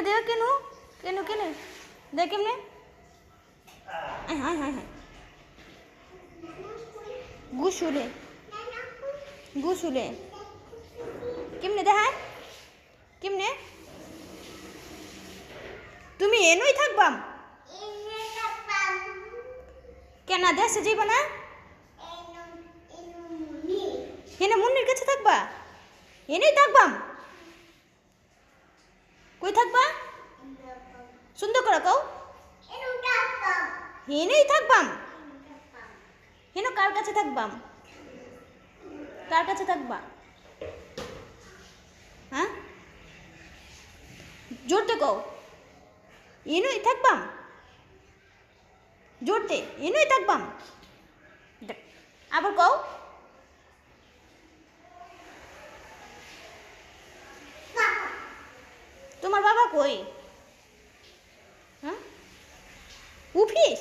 দে কেন কেন কেন দে কেমনে হ্যাঁ হ্যাঁ হ্যাঁ গুসুলে গুসুলে কেমনে দেখায় কেমনে তুমি এনই থাকবাম কেন দেশে যাইবা না হেনে মুন্নির কাছে থাকবা এনেই থাকবাম কই থাকবা সুন্দর করে কও হেনেই থাকবাম হেন কার কাছে থাকবাম কার কাছে থাকবা হ্যাঁ জোরতে কও এনই থাকবাম জোরতে এনই থাকবাম আবার কও তোমার বাবা কই হ্যাঁ অফিস